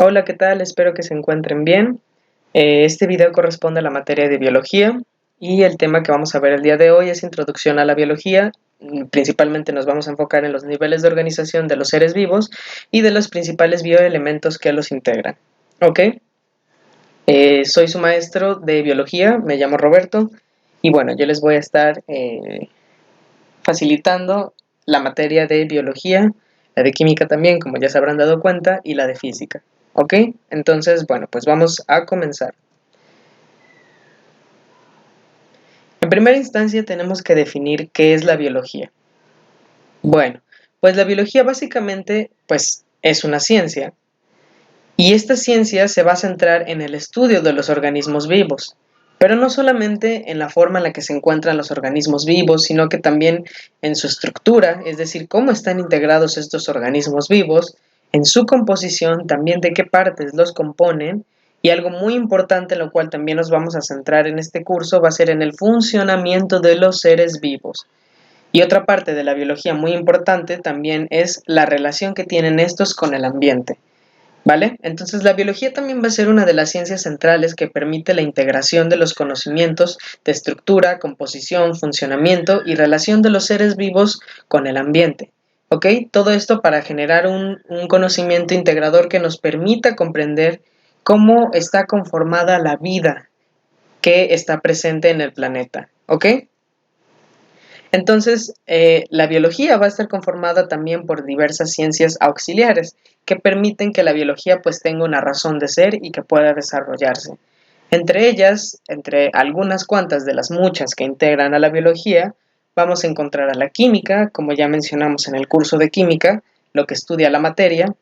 Hola, ¿qué tal? Espero que se encuentren bien. Este video corresponde a la materia de biología y el tema que vamos a ver el día de hoy es introducción a la biología. Principalmente nos vamos a enfocar en los niveles de organización de los seres vivos y de los principales bioelementos que los integran. ¿Ok? Soy su maestro de biología, me llamo Roberto y bueno, yo les voy a estar facilitando la materia de biología, la de química también, como ya se habrán dado cuenta, y la de física. ¿Ok? Entonces, bueno, pues vamos a comenzar. En primera instancia tenemos que definir qué es la biología. Bueno, pues la biología básicamente pues es una ciencia y esta ciencia se va a centrar en el estudio de los organismos vivos, pero no solamente en la forma en la que se encuentran los organismos vivos, sino que también en su estructura, es decir, cómo están integrados estos organismos vivos, en su composición, también de qué partes los componen, y algo muy importante en lo cual también nos vamos a centrar en este curso va a ser en el funcionamiento de los seres vivos. Y otra parte de la biología muy importante también es la relación que tienen estos con el ambiente. ¿Vale? Entonces la biología también va a ser una de las ciencias centrales que permite la integración de los conocimientos de estructura, composición, funcionamiento y relación de los seres vivos con el ambiente. ¿Ok? Todo esto para generar un conocimiento integrador que nos permita comprender cómo está conformada la vida que está presente en el planeta. ¿Ok? Entonces, la biología va a estar conformada también por diversas ciencias auxiliares que permiten que la biología pues tenga una razón de ser y que pueda desarrollarse. Entre ellas, entre algunas cuantas de las muchas que integran a la biología, vamos a encontrar a la química, como ya mencionamos en el curso de química, lo que estudia la materia,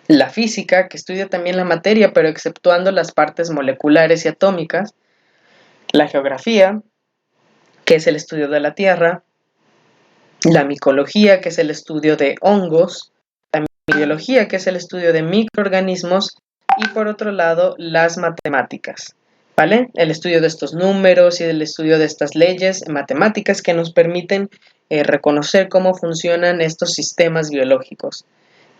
la física, que estudia también la materia, pero exceptuando las partes moleculares y atómicas, la geografía, que es el estudio de la Tierra, la micología, que es el estudio de hongos, la biología, que es el estudio de microorganismos, y por otro lado, las matemáticas, ¿vale? El estudio de estos números y el estudio de estas leyes matemáticas que nos permiten reconocer cómo funcionan estos sistemas biológicos.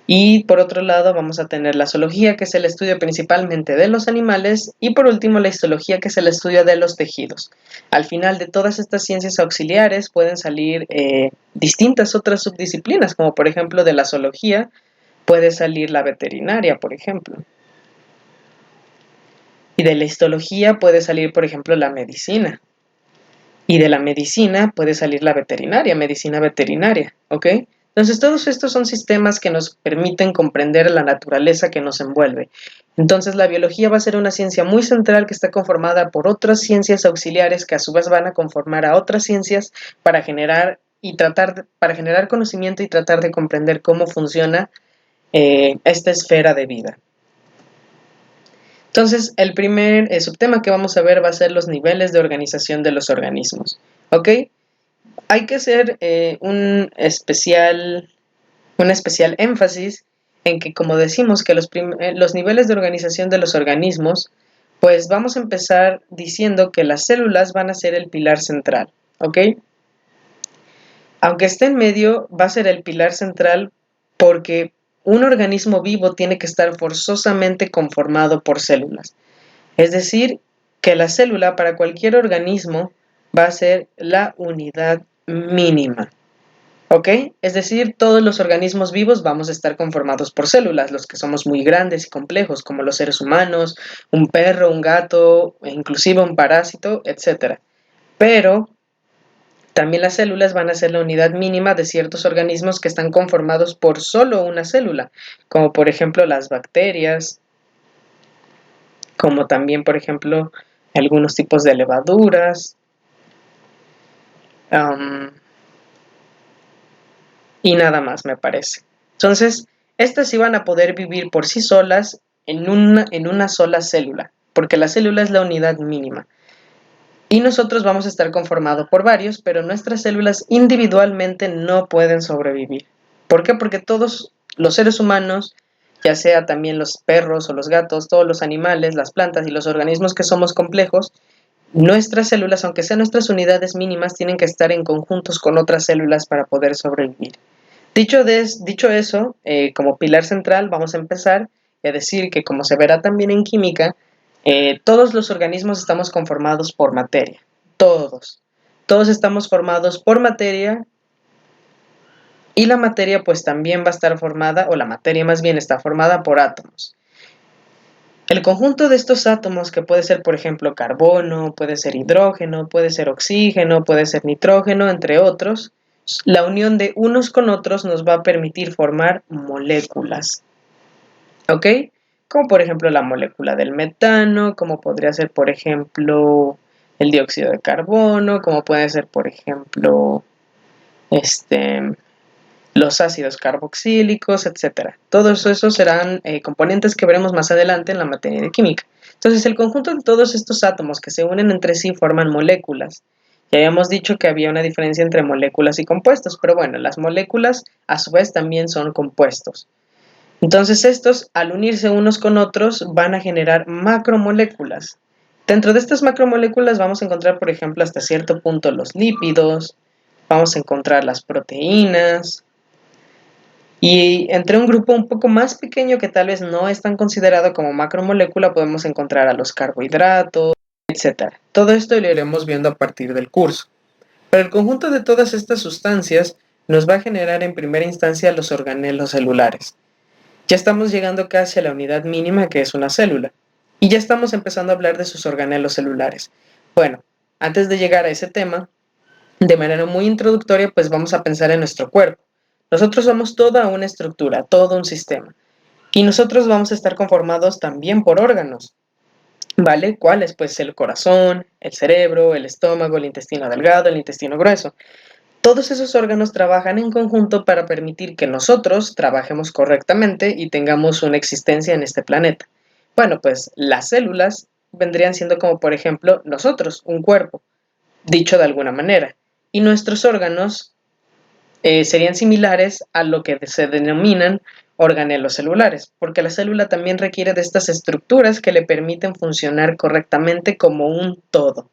Y por otro lado vamos a tener la zoología, que es el estudio principalmente de los animales, y por último la histología, que es el estudio de los tejidos. Al final de todas estas ciencias auxiliares pueden salir distintas otras subdisciplinas, como por ejemplo de la zoología puede salir la veterinaria, por ejemplo. Y de la histología puede salir, por ejemplo, la medicina. Y de la medicina puede salir la veterinaria, medicina veterinaria, ¿ok? Entonces todos estos son sistemas que nos permiten comprender la naturaleza que nos envuelve. Entonces la biología va a ser una ciencia muy central que está conformada por otras ciencias auxiliares que a su vez van a conformar a otras ciencias para generar conocimiento y tratar de comprender cómo funciona esta esfera de vida. Entonces, el primer subtema que vamos a ver va a ser los niveles de organización de los organismos. ¿Ok? Hay que hacer un especial énfasis en que, como decimos, que los niveles de organización de los organismos, pues vamos a empezar diciendo que las células van a ser el pilar central. ¿Ok? Aunque esté en medio, va a ser el pilar central porque un organismo vivo tiene que estar forzosamente conformado por células. Es decir, que la célula para cualquier organismo va a ser la unidad mínima. ¿Ok? Es decir, todos los organismos vivos vamos a estar conformados por células, los que somos muy grandes y complejos, como los seres humanos, un perro, un gato, inclusive un parásito, etc. Pero también las células van a ser la unidad mínima de ciertos organismos que están conformados por solo una célula, como por ejemplo las bacterias, como también, por ejemplo, algunos tipos de levaduras, y nada más, me parece. Entonces, estas sí van a poder vivir por sí solas en una sola célula, porque la célula es la unidad mínima. Y nosotros vamos a estar conformados por varios, pero nuestras células individualmente no pueden sobrevivir. ¿Por qué? Porque todos los seres humanos, ya sea también los perros o los gatos, todos los animales, las plantas y los organismos que somos complejos, nuestras células, aunque sean nuestras unidades mínimas, tienen que estar en conjuntos con otras células para poder sobrevivir. Dicho eso, como pilar central, vamos a empezar es decir, que como se verá también en química, todos los organismos estamos conformados por materia, todos. Todos estamos formados por materia y la materia pues también va a estar formada, o la materia más bien está formada por átomos. El conjunto de estos átomos, que puede ser por ejemplo carbono, puede ser hidrógeno, puede ser oxígeno, puede ser nitrógeno, entre otros, la unión de unos con otros nos va a permitir formar moléculas. ¿Ok? Como por ejemplo la molécula del metano, como podría ser por ejemplo el dióxido de carbono, como puede ser por ejemplo los ácidos carboxílicos, etc. Todos esos serán componentes que veremos más adelante en la materia de química. Entonces, el conjunto de todos estos átomos que se unen entre sí forman moléculas. Ya habíamos dicho que había una diferencia entre moléculas y compuestos, pero bueno, las moléculas a su vez también son compuestos. Entonces, estos, al unirse unos con otros, van a generar macromoléculas. Dentro de estas macromoléculas vamos a encontrar, por ejemplo, hasta cierto punto los lípidos, vamos a encontrar las proteínas, y entre un grupo un poco más pequeño que tal vez no es tan considerado como macromolécula, podemos encontrar a los carbohidratos, etc. Todo esto lo iremos viendo a partir del curso. Pero el conjunto de todas estas sustancias nos va a generar en primera instancia los organelos celulares. Ya estamos llegando casi a la unidad mínima que es una célula. Y ya estamos empezando a hablar de sus organelos celulares. Bueno, antes de llegar a ese tema, de manera muy introductoria, pues vamos a pensar en nuestro cuerpo. Nosotros somos toda una estructura, todo un sistema. Y nosotros vamos a estar conformados también por órganos, ¿vale? ¿Cuáles? Pues el corazón, el cerebro, el estómago, el intestino delgado, el intestino grueso. Todos esos órganos trabajan en conjunto para permitir que nosotros trabajemos correctamente y tengamos una existencia en este planeta. Bueno, pues las células vendrían siendo como, por ejemplo, nosotros, un cuerpo, dicho de alguna manera. Y nuestros órganos serían similares a lo que se denominan organelos celulares, porque la célula también requiere de estas estructuras que le permiten funcionar correctamente como un todo.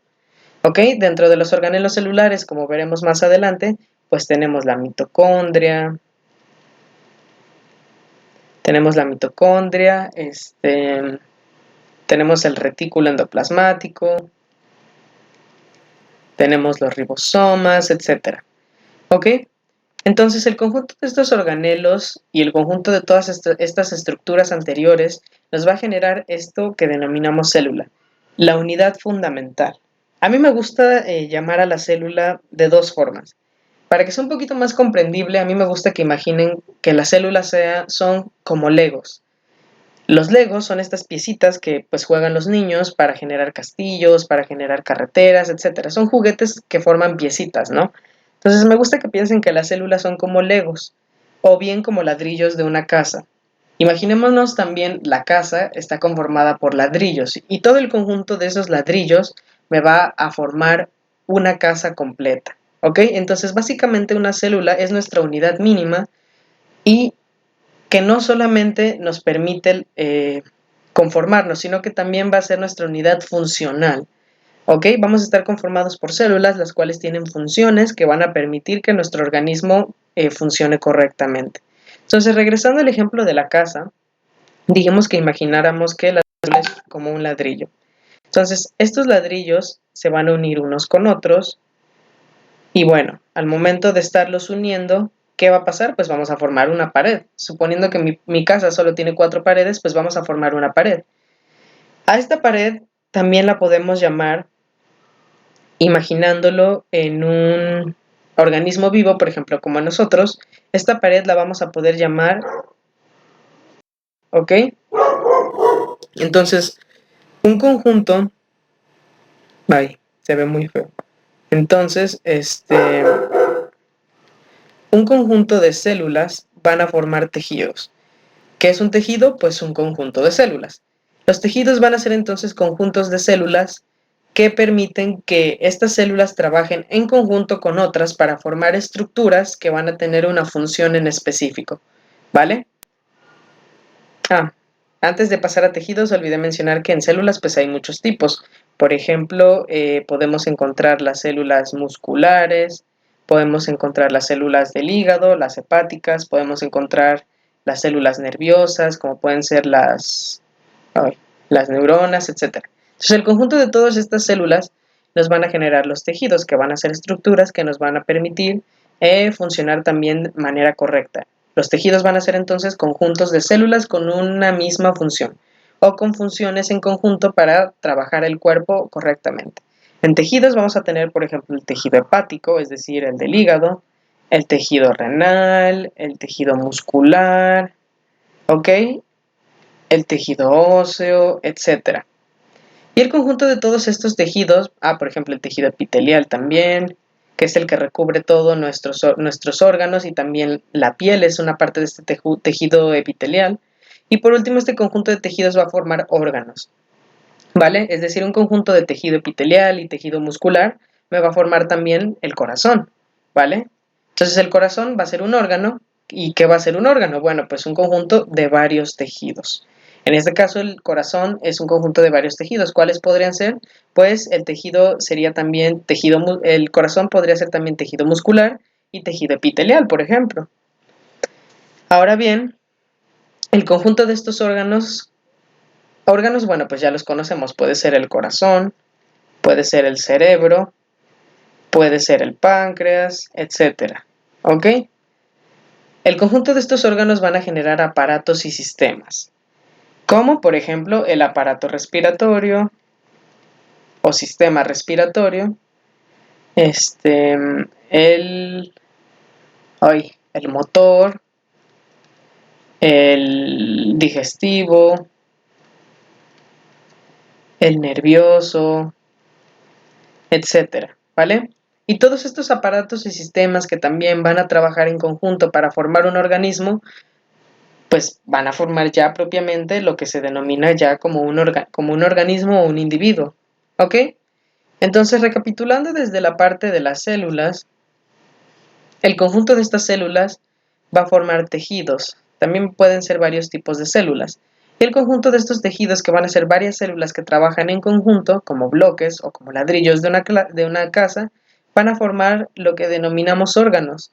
¿Ok? Dentro de los organelos celulares, como veremos más adelante, pues tenemos la mitocondria, tenemos el retículo endoplasmático, tenemos los ribosomas, etc. ¿Ok? Entonces, el conjunto de estos organelos y el conjunto de todas estas estructuras anteriores nos va a generar esto que denominamos célula, la unidad fundamental. A mí me gusta llamar a la célula de dos formas. Para que sea un poquito más comprendible, a mí me gusta que imaginen que las células son como legos. Los legos son estas piecitas que pues juegan los niños para generar castillos, para generar carreteras, etc. Son juguetes que forman piecitas, ¿no? Entonces me gusta que piensen que las células son como legos o bien como ladrillos de una casa. Imaginémonos también la casa está conformada por ladrillos y todo el conjunto de esos ladrillos me va a formar una casa completa. ¿Ok? Entonces básicamente una célula es nuestra unidad mínima y que no solamente nos permite conformarnos, sino que también va a ser nuestra unidad funcional. ¿Ok? Vamos a estar conformados por células, las cuales tienen funciones que van a permitir que nuestro organismo funcione correctamente. Entonces, regresando al ejemplo de la casa, dijimos que imagináramos que la célula es como un ladrillo. Entonces, estos ladrillos se van a unir unos con otros y bueno, al momento de estarlos uniendo, ¿qué va a pasar? Pues vamos a formar una pared. Suponiendo que mi casa solo tiene 4 paredes, pues vamos a formar una pared. A esta pared también la podemos llamar, imaginándolo en un organismo vivo, por ejemplo, como nosotros, esta pared la vamos a poder llamar, ¿ok? Entonces, un conjunto, ay, se ve muy feo. Entonces, un conjunto de células van a formar tejidos. ¿Qué es un tejido? Pues un conjunto de células. Los tejidos van a ser entonces conjuntos de células que permiten que estas células trabajen en conjunto con otras para formar estructuras que van a tener una función en específico. ¿Vale? Antes de pasar a tejidos, olvidé mencionar que en células pues hay muchos tipos. Por ejemplo, podemos encontrar las células musculares, podemos encontrar las células del hígado, las hepáticas, podemos encontrar las células nerviosas, como pueden ser las neuronas, etc. Entonces, el conjunto de todas estas células nos van a generar los tejidos, que van a ser estructuras que nos van a permitir funcionar también de manera correcta. Los tejidos van a ser entonces conjuntos de células con una misma función o con funciones en conjunto para trabajar el cuerpo correctamente. En tejidos vamos a tener, por ejemplo, el tejido hepático, es decir, el del hígado, el tejido renal, el tejido muscular, ¿ok? El tejido óseo, etc. Y el conjunto de todos estos tejidos, por ejemplo, el tejido epitelial también, que es el que recubre todos nuestros órganos, y también la piel es una parte de este tejido epitelial. Y por último, este conjunto de tejidos va a formar órganos, ¿vale? Es decir, un conjunto de tejido epitelial y tejido muscular me va a formar también el corazón, ¿vale? Entonces el corazón va a ser un órgano. ¿Y qué va a ser un órgano? Bueno, pues un conjunto de varios tejidos. En este caso el corazón es un conjunto de varios tejidos. ¿Cuáles podrían ser? Pues el tejido sería también el corazón podría ser también tejido muscular y tejido epitelial, por ejemplo. Ahora bien, el conjunto de estos órganos, bueno, pues ya los conocemos. Puede ser el corazón, puede ser el cerebro, puede ser el páncreas, etc. ¿Ok? El conjunto de estos órganos van a generar aparatos y sistemas, como por ejemplo el aparato respiratorio o sistema respiratorio, el, el motor, el digestivo, el nervioso, etcétera, ¿vale? Y todos estos aparatos y sistemas que también van a trabajar en conjunto para formar un organismo, pues van a formar ya propiamente lo que se denomina ya como un organismo o un individuo, ¿ok? Entonces, recapitulando desde la parte de las células, el conjunto de estas células va a formar tejidos. También pueden ser varios tipos de células. Y el conjunto de estos tejidos, que van a ser varias células que trabajan en conjunto, como bloques o como ladrillos de una casa, van a formar lo que denominamos órganos,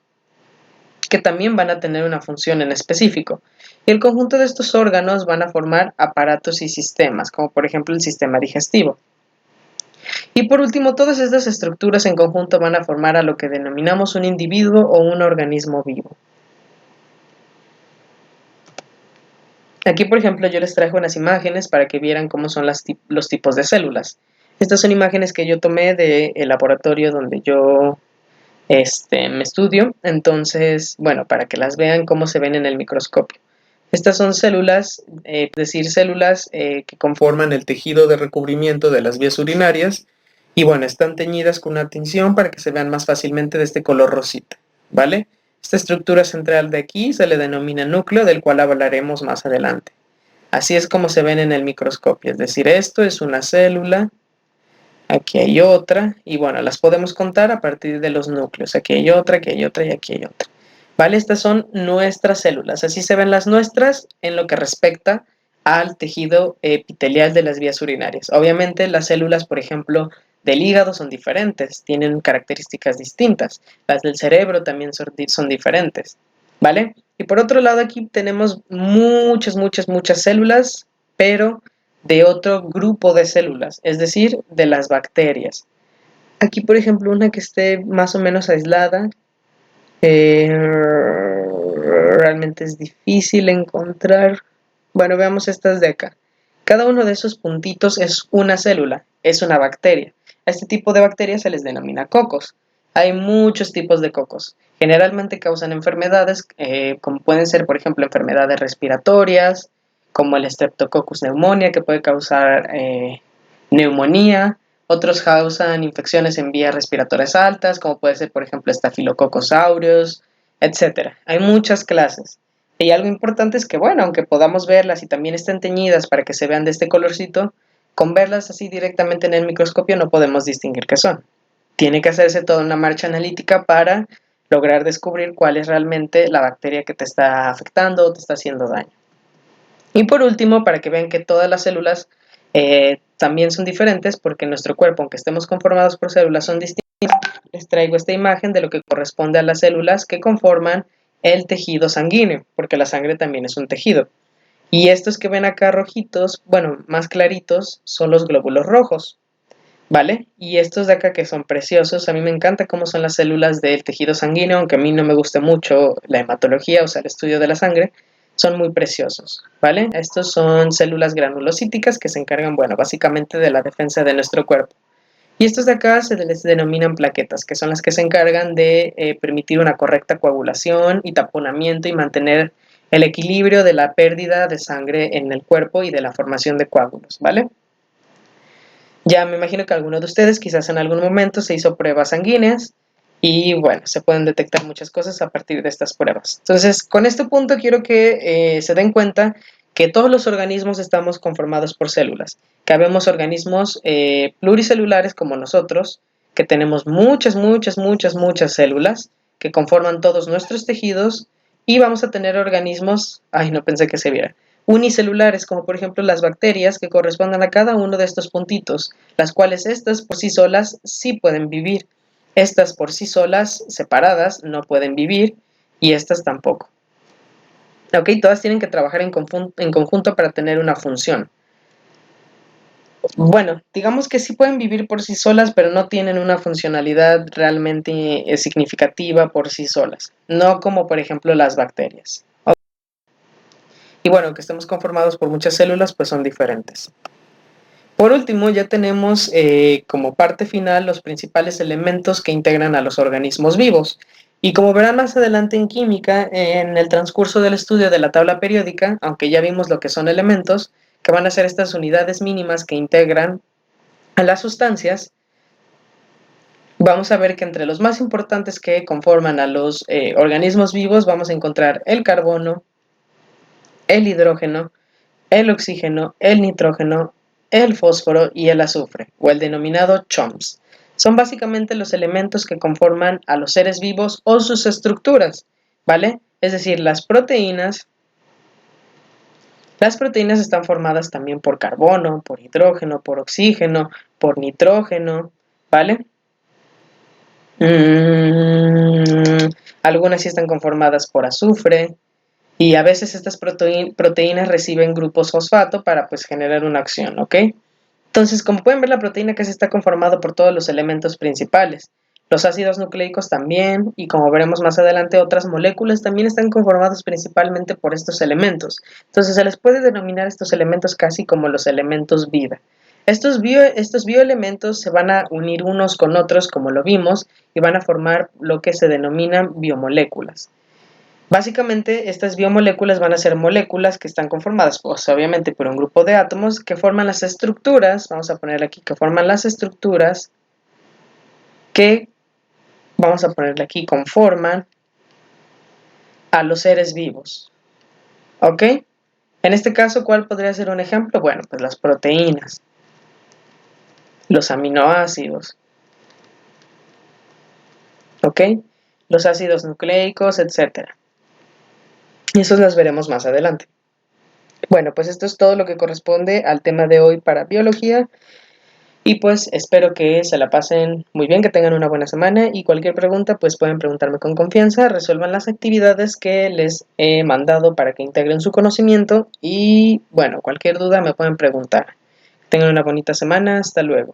que también van a tener una función en específico. Y el conjunto de estos órganos van a formar aparatos y sistemas, como por ejemplo el sistema digestivo. Y por último, todas estas estructuras en conjunto van a formar a lo que denominamos un individuo o un organismo vivo. Aquí, por ejemplo, yo les traje unas imágenes para que vieran cómo son los tipos de células. Estas son imágenes que yo tomé del laboratorio donde yo me estudio. Entonces, bueno, para que las vean cómo se ven en el microscopio. Estas son células, es decir, células que conforman el tejido de recubrimiento de las vías urinarias. Y bueno, están teñidas con una tinción para que se vean más fácilmente de este color rosita, ¿vale? Esta estructura central de aquí se le denomina núcleo, del cual hablaremos más adelante. Así es como se ven en el microscopio, es decir, esto es una célula, aquí hay otra, y bueno, las podemos contar a partir de los núcleos. Aquí hay otra, aquí hay otra y aquí hay otra. ¿Vale? Estas son nuestras células. Así se ven las nuestras en lo que respecta al tejido epitelial de las vías urinarias. Obviamente las células, por ejemplo, del hígado son diferentes, tienen características distintas. Las del cerebro también son diferentes, ¿vale? Y por otro lado aquí tenemos muchas células, pero de otro grupo de células, es decir, de las bacterias. Aquí, por ejemplo, una que esté más o menos aislada, realmente es difícil encontrar. Bueno, veamos estas de acá. Cada uno de esos puntitos es una célula, es una bacteria. A este tipo de bacterias se les denomina cocos. Hay muchos tipos de cocos. Generalmente causan enfermedades, como pueden ser, por ejemplo, enfermedades respiratorias, como el Streptococcus pneumonia, que puede causar neumonía. Otros causan infecciones en vías respiratorias altas, como puede ser, por ejemplo, Staphylococcus aureus, etc. Hay muchas clases. Y algo importante es que, bueno, aunque podamos verlas y también estén teñidas para que se vean de este colorcito, con verlas así directamente en el microscopio no podemos distinguir qué son. Tiene que hacerse toda una marcha analítica para lograr descubrir cuál es realmente la bacteria que te está afectando o te está haciendo daño. Y por último, para que vean que todas las células también son diferentes, porque en nuestro cuerpo, aunque estemos conformados por células, son distintas, les traigo esta imagen de lo que corresponde a las células que conforman el tejido sanguíneo, porque la sangre también es un tejido. Y estos que ven acá rojitos, bueno, más claritos, son los glóbulos rojos, ¿vale? Y estos de acá que son preciosos, a mí me encanta cómo son las células del tejido sanguíneo, aunque a mí no me guste mucho la hematología, o sea, el estudio de la sangre, son muy preciosos, ¿vale? Estos son células granulocíticas que se encargan, bueno, básicamente de la defensa de nuestro cuerpo. Y estos de acá se les denominan plaquetas, que son las que se encargan de permitir una correcta coagulación y taponamiento y mantener el equilibrio de la pérdida de sangre en el cuerpo y de la formación de coágulos, ¿vale? Ya me imagino que alguno de ustedes quizás en algún momento se hizo pruebas sanguíneas y bueno, se pueden detectar muchas cosas a partir de estas pruebas. Entonces, con este punto quiero que se den cuenta que todos los organismos estamos conformados por células, que habemos organismos pluricelulares como nosotros, que tenemos muchas células que conforman todos nuestros tejidos y vamos a tener organismos, ay, no pensé que se viera, unicelulares, como por ejemplo las bacterias que correspondan a cada uno de estos puntitos, las cuales estas por sí solas sí pueden vivir. Estas por sí solas, separadas, no pueden vivir y estas tampoco. Ok, todas tienen que trabajar en conjunto para tener una función. Bueno, digamos que sí pueden vivir por sí solas, pero no tienen una funcionalidad realmente significativa por sí solas. No como por ejemplo las bacterias. Y bueno, que estemos conformados por muchas células, pues son diferentes. Por último, ya tenemos como parte final los principales elementos que integran a los organismos vivos. Y como verán más adelante en química, en el transcurso del estudio de la tabla periódica, aunque ya vimos lo que son elementos, que van a ser estas unidades mínimas que integran a las sustancias, vamos a ver que entre los más importantes que conforman a los organismos vivos vamos a encontrar el carbono, el hidrógeno, el oxígeno, el nitrógeno, el fósforo y el azufre, o el denominado CHOMS. Son básicamente los elementos que conforman a los seres vivos o sus estructuras, ¿vale? Es decir, las proteínas están formadas también por carbono, por hidrógeno, por oxígeno, por nitrógeno, ¿vale? Algunas sí están conformadas por azufre, y a veces estas proteínas reciben grupos fosfato para pues generar una acción, ¿ok? Entonces, como pueden ver, la proteína casi está conformada por todos los elementos principales. Los ácidos nucleicos también, y como veremos más adelante, otras moléculas también están conformadas principalmente por estos elementos. Entonces, se les puede denominar estos elementos casi como los elementos vida. Estos bioelementos se van a unir unos con otros, como lo vimos, y van a formar lo que se denominan biomoléculas. Básicamente, estas biomoléculas van a ser moléculas que están conformadas, pues, obviamente, por un grupo de átomos que forman las estructuras, vamos a ponerle aquí, que forman las estructuras que, vamos a ponerle aquí, conforman a los seres vivos. ¿Ok? En este caso, ¿cuál podría ser un ejemplo? Bueno, pues las proteínas, los aminoácidos, ¿ok? Los ácidos nucleicos, etc. Y esos las veremos más adelante. Bueno, pues esto es todo lo que corresponde al tema de hoy para biología. Y pues espero que se la pasen muy bien, que tengan una buena semana y cualquier pregunta pues pueden preguntarme con confianza, resuelvan las actividades que les he mandado para que integren su conocimiento y bueno, cualquier duda me pueden preguntar. Tengan una bonita semana, hasta luego.